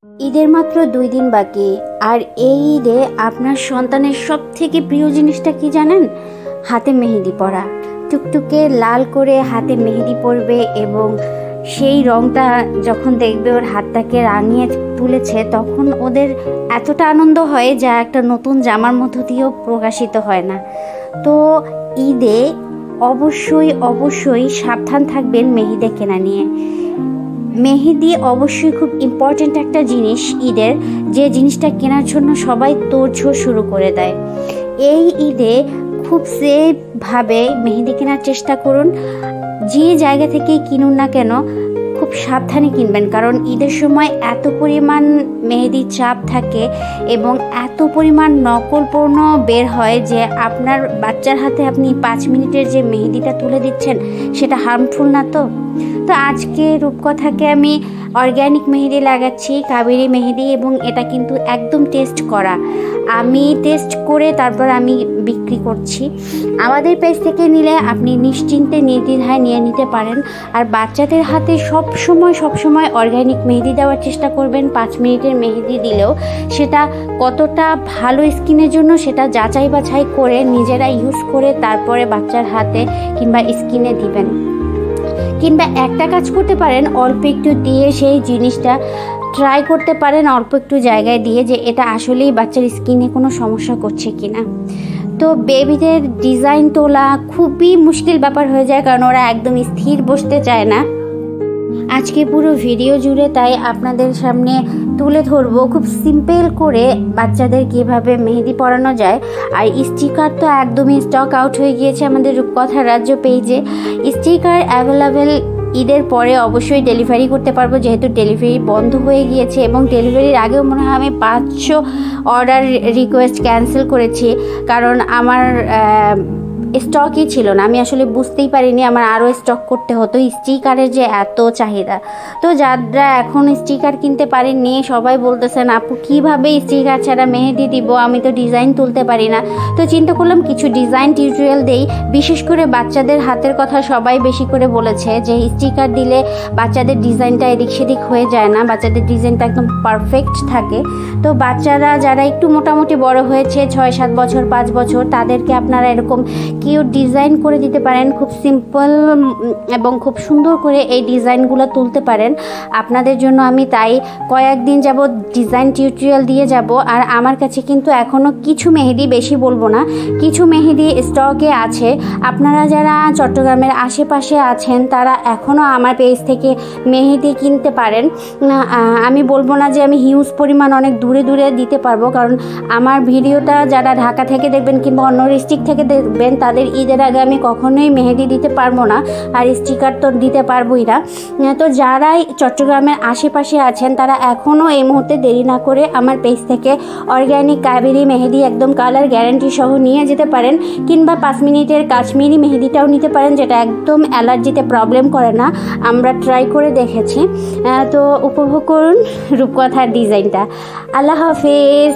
ঈদের মাত্র 2 দিন বাকি, আর এই ঈদে আপনার সন্তানের সব থেকে প্রিয় জিনিসটা কি জানেন? হাতে মেহেদি পরা। টুকটুকে লাল করে হাতে মেহেদি পরবে এবং সেই রংটা যখন দেখবে ওর হাতটাকে রাঙিয়ে তুলেছে, তখন ওদের এতটা আনন্দ হয় যা একটা নতুন জামার মধ্য দিয়েও প্রকাশিত হয় না। তো ঈদে অবশ্যই সাবধান থাকবেন মেহেদি কেনা নিয়ে। মেহেদি অবশ্যই খুব ইম্পর্ট্যান্ট একটা জিনিস ঈদের, যে জিনিসটা কেনার জন্য সবাই তোড়জোড় শুরু করে দেয়। এই ঈদে খুব সেফভাবে মেহেদি কেনার চেষ্টা করুন। যে জায়গা থেকেই কিনুন না কেন খুব সাবধানে কিনবেন, কারণ ঈদের সময় এত পরিমাণ মেহেদির চাপ থাকে এবং এত পরিমাণ নকল পণ্য বের হয় যে আপনার বাচ্চার হাতে আপনি 5 মিনিটের যে মেহেদিটা তুলে দিচ্ছেন সেটা হার্মফুল না। তো আজকে রূপকথাকে আমি অর্গ্যানিক মেহেদি লাগাচ্ছি, কাবেরি মেহেদি, এবং এটা কিন্তু একদম টেস্ট করা। আমি টেস্ট করে তারপর আমি বিক্রি করছি। আমাদের পেজ থেকে নিলে আপনি নিশ্চিন্তে নির্দ্বিধায় নিয়ে নিতে পারেন। আর বাচ্চাদের হাতে সবসময় অর্গ্যানিক মেহেদি দেওয়ার চেষ্টা করবেন। 5 মিনিটের মেহেদি দিলেও সেটা কতটা ভালো স্কিনের জন্য সেটা যাচাই বাছাই করে নিজেরা ইউজ করে তারপরে বাচ্চার হাতে কিংবা স্কিনে দিবেন। কিংবা একটা কাজ করতে পারেন, অল্প একটু দিয়ে সেই জিনিসটা ট্রাই করতে পারেন অল্প একটু জায়গায় দিয়ে, যে এটা আসলেই বাচ্চার স্কিনে কোনো সমস্যা করছে কিনা। তো বেবিদের ডিজাইন তোলা খুবই মুশকিল ব্যাপার হয়ে যায়, কারণ ওরা একদম স্থির বসতে চায় না। আজকে পুরো ভিডিও জুড়ে তাই আপনাদের সামনে তুলে ধরবো খুব সিম্পল করে বাচ্চাদের কিভাবে মেহেদি পরানো যায়। আর স্টিকার তো একদমই স্টক আউট হয়ে গিয়েছে আমাদের রূপকথা রাজ্য পেজে। স্টিকার অ্যাভেলেবেল ঈদের পরে অবশ্যই ডেলিভারি করতে পারবো, যেহেতু ডেলিভারি বন্ধ হয়ে গিয়েছে এবং ডেলিভারির আগেও মনে হয় আমি 500 অর্ডার রিকোয়েস্ট ক্যান্সেল করেছি, কারণ আমার স্টকই ছিল না। আমি আসলে বুঝতেই পারিনি আমার আরও স্টক করতে হতো, স্টিকারের যে এত চাহিদা। তো যারা এখন স্টিকার কিনতে পারেননি সবাই বলতেছেন আপু কীভাবে স্টিকার ছাড়া মেহেদি দিব, আমি তো ডিজাইন তুলতে পারি না। তো চিন্তা করলাম কিছু ডিজাইন টিউটোরিয়াল দেই। বিশেষ করে বাচ্চাদের হাতের কথা সবাই বেশি করে বলেছে যে স্টিকার দিলে বাচ্চাদের ডিজাইনটা এদিক সেদিক হয়ে যায় না, বাচ্চাদের ডিজাইনটা একদম পারফেক্ট থাকে। তো বাচ্চারা যারা একটু মোটামুটি বড় হয়েছে 6-7 বছর 5 বছর, তাদেরকে আপনারা এরকম কিউট ডিজাইন করে দিতে পারেন। খুব সিম্পল এবং খুব সুন্দর করে এই ডিজাইনগুলো তুলতে পারেন। আপনাদের জন্য আমি তাই কয়েকদিন যাবত ডিজাইন টিউটোরিয়াল দিয়ে যাব। আর আমার কাছে কিন্তু এখনও কিছু মেহেদি, বেশি বলবো না, কিছু মেহেদি স্টকে আছে। আপনারা যারা চট্টগ্রামের আশেপাশে আছেন তারা এখনও আমার পেজ থেকে মেহেদি কিনতে পারেন। আমি বলবো না যে আমি হিউজ পরিমাণ অনেক দূরে দিতে পারবো, কারণ আমার ভিডিওটা যারা ঢাকা থেকে দেখবেন কিংবা অন্য ডিস্ট্রিক্ট থেকে দেখবেন তাদের ঈদের আগে আমি কখনোই মেহেদি দিতে পারবো না, আর স্টিকার তো দিতে পারবোই না। তো যারাই চট্টগ্রামের আশেপাশে আছেন তারা এখনও এই মুহূর্তে দেরি না করে আমার পেজ থেকে অর্গ্যানিক কাবেরি মেহেদি একদম কালার গ্যারান্টি সহ নিয়ে যেতে পারেন। কিংবা 5 মিনিটের কাশ্মীরি মেহেদিটাও নিতে পারেন, যেটা একদম অ্যালার্জিতে প্রবলেম করে না, আমরা ট্রাই করে দেখেছি। তো উপভোগ করুন রূপকথার ডিজাইনটা। আল্লাহ হাফেজ।